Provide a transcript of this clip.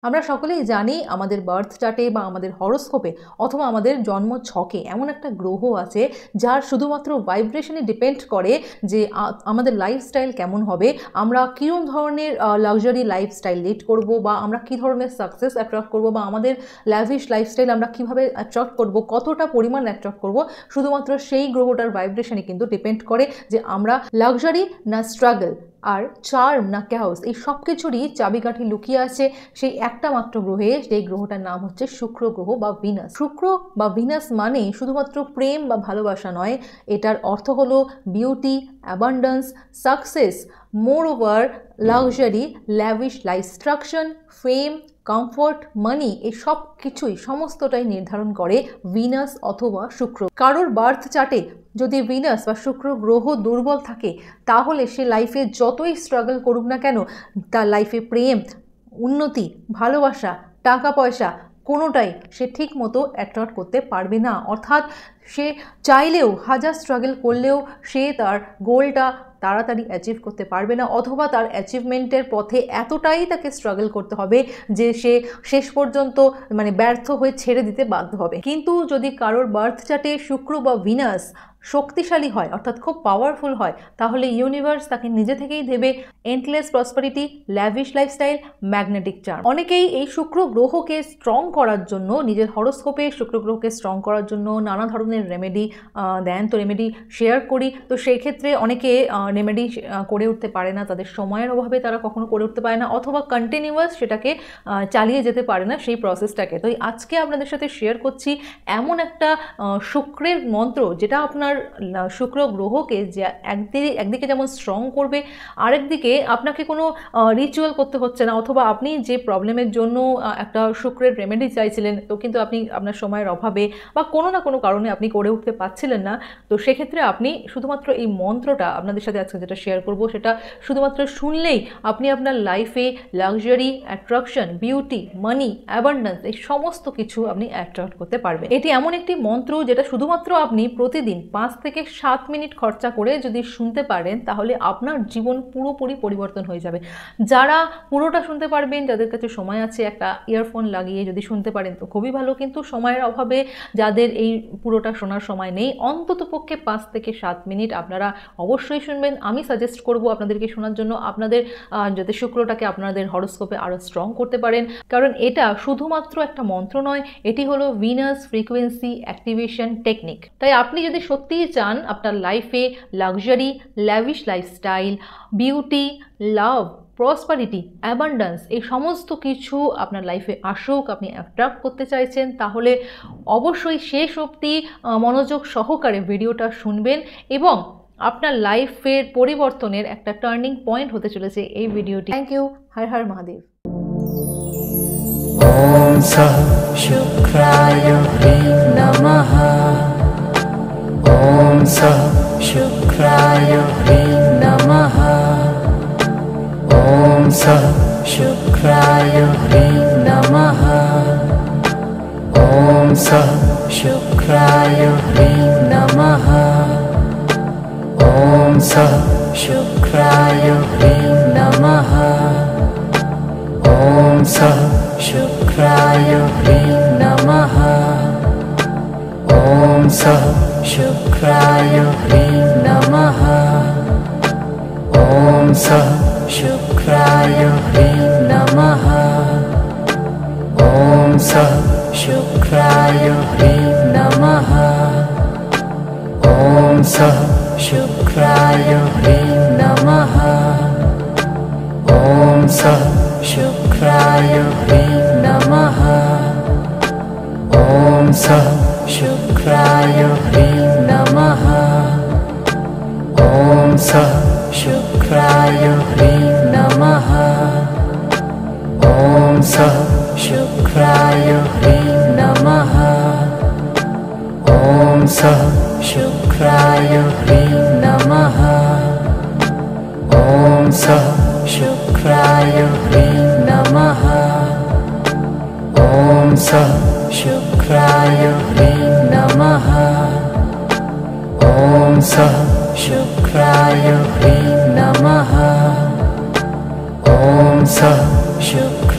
আমরা সকলেই জানি আমাদের বার্থ চার্টে বা আমাদের হরোস্কোপে অথবা আমাদের জন্ম ছকে এমন একটা গ্রহ আছে যার শুধুমাত্র ভাইব্রেশনে ডিপেন্ড করে যে আমাদের লাইফস্টাইল কেমন হবে, আমরা কীরকম ধরনের লাক্সারি লাইফস্টাইল লিড করব, বা আমরা কী ধরনের সাকসেস অ্যাট্রাক্ট করব, বা আমাদের ল্যাভিশ লাইফস্টাইল আমরা কীভাবে অ্যাট্রাক্ট করব, কতটা পরিমাণ অ্যাট্রাক্ট করব, শুধুমাত্র সেই গ্রহটার ভাইব্রেশনে কিন্তু ডিপেন্ড করে যে আমরা লাক্সারি না স্ট্রাগল আর চার্ম না ক্যাওস, এই সব কিছুরই চাবিকাঠি লুকিয়ে আছে সেই একটা মাত্র গ্রহে। সেই গ্রহটার নাম হচ্ছে শুক্র গ্রহ বা ভিনাস। শুক্র বা ভিনাস মানে শুধুমাত্র প্রেম বা ভালোবাসা নয়, এটার অর্থ হলো beauty, abundance, success, moreover luxury, lavish life structure, fame, comfort, money, এই সব কিছুই সমস্তটাই নির্ধারণ করে ভিনাস অথবা শুক্র। কারোর বার্থ চার্টে যদি ভিনাস বা শুক্র গ্রহ দুর্বল থাকে তাহলে সে লাইফে যতই স্ট্রাগল করুক না কেন, তার লাইফে প্রেম, উন্নতি, ভালোবাসা, টাকা পয়সা কোনোটাই সে ঠিক মতো অ্যাট্রাক্ট করতে পারবে না। অর্থাৎ সে চাইলেও, হাজার স্ট্রাগল করলেও সে তার গোলটা তাড়াতাড়ি অ্যাচিভ করতে পারবে না, অথবা তার অ্যাচিভমেন্টের পথে এতটাই তাকে স্ট্রাগল করতে হবে যে সে শেষ পর্যন্ত ব্যর্থ হয়ে ছেড়ে দিতে বাধ্য হবে। কিন্তু যদি কারোর বার্থ চার্টে শুক্র বা ভিনাস শক্তিশালী হয়, অর্থাৎ খুব পাওয়ারফুল হয়, তাহলে ইউনিভার্স তাকে নিজে থেকেই দেবে endless prosperity, lavish lifestyle, magnetic charm. অনেকেই এই শুক্র গ্রহকে স্ট্রং করার জন্য, নিজের হরোস্কোপে শুক্র গ্রহকে স্ট্রং করার জন্য নানা ধরনের রেমেডি দেন। তো রেমেডি শেয়ার করি, তো সেই ক্ষেত্রে অনেকে রেমেডি করে উঠতে পারে না, তাদের সময়ের অভাবে তারা কখনো করে উঠতে পারে না, অথবা কন্টিনিউয়াস সেটাকে চালিয়ে যেতে পারে না সেই প্রসেসটাকে। তো আজকে আপনাদের সাথে শেয়ার করছি এমন একটা শুক্রের মন্ত্র যেটা আপনার শুক্র গ্রহকে যে একদিকে যেমন স্ট্রং করবে, আরেকদিকে আপনাকে কোনো রিচুয়াল করতে হচ্ছে না, অথবা আপনি যে প্রবলেমের জন্য একটা শুক্রের রেমেডি চাইছিলেন, তো কিন্তু আপনি আপনার সময়ের অভাবে বা কোনো না কোনো কারণে আপনি করে উঠতে পারছিলেন না, তো সেক্ষেত্রে আপনি শুধুমাত্র এই মন্ত্রটা আপনাদের সাথে আজকে যেটা শেয়ার করব সেটা শুধুমাত্র শুনলেই আপনি আপনার লাইফে লাক্সারি, অ্যাট্রাকশন, বিউটি, মানি, অ্যাবান্ডেন্স, এই সমস্ত কিছু আপনি অ্যাট্রাক্ট করতে পারবেন। এটি এমন একটি মন্ত্র যেটা শুধুমাত্র আপনি প্রতিদিন 5 থেকে 7 মিনিট খরচা করে যদি শুনতে পারেন তাহলে আপনার জীবন পুরোপুরি পরিবর্তন হয়ে যাবে। যারা পুরোটা শুনতে পারবেন, যাদের কাছে সময় আছে, একটা ইয়ারফোন লাগিয়ে যদি শুনতে পারেন তো খুবই ভালো, কিন্তু সময়ের অভাবে যাদের এই পুরোটা শোনার সময় নেই, অন্তত পক্ষে 5 থেকে 7 মিনিট আপনারা অবশ্যই শুনবেন। আমি সাজেস্ট করব আপনাদেরকে শোনার জন্য, আপনাদের যাতে শুক্রটাকে আপনাদের হরোস্কোপে আরও স্ট্রং করতে পারেন, কারণ এটা শুধুমাত্র একটা মন্ত্র নয়, এটি হলো ভিনাস ফ্রিকোয়েন্সি অ্যাক্টিভেশন টেকনিক। তাই আপনি যদি সত্যিই চান আপনার লাইফে লাক্সারি, ল্যাভিশ লাইফস্টাইল, বিউটি, লাভ, প্রসপারিটি, অ্যাবান্ডেন্স, এই সমস্ত কিছু আপনার লাইফে আসুক, আপনি অ্যাট্রাক্ট করতে চাইছেন, তাহলে অবশ্যই শেষ অবধি মনোযোগ সহকারে ভিডিওটা শুনবেন, এবং আপনার লাইফের পরিবর্তনের একটা টার্নিং পয়েন্ট হতে চলেছে এই ভিডিওটি। Thank you. হর হর মহাদেব। ওম সঃ শুক্রায় হ্রিং নমঃ। ওম সঃ শুক্রায় হ্রিং নমঃ। ওম সঃ শুক্রায় হ্রিং নমঃ। ওম সঃ শুক্রায় হ্রিং নমঃ। ওম সঃ শুক্রায় হ্রিং নমঃ। ওম সঃ শুক্রায় হ্রিং নমঃ। ওম সঃ শুক্রায় হ্রিং নমঃ। ওম সঃ শুক্রায় হ্রিং নমঃ। ওম সঃ শুক্রায় হ্রিং নমঃ। ওম সঃ শুক্রায় হ্রিং নমঃ। ওম সঃ শুক্রায় হ্রিং নমঃ। ওম সঃ শুক্রায় হ্রিং নমঃ। ওম সঃ শুক্রায় হ্রিং নমঃ। ওম সঃ শুক্রায় হ্রিং নমঃ। ওম সঃ শুক্রায় হ্রিং নমঃ। ওম সঃ শুক্রায় হ্রিং নমঃ। ওম সঃ শুক্রায় হ্রিং নমঃ। ওম সঃ শুক্রায় হ্রিং নমঃ। ওম সঃ শুক্রায়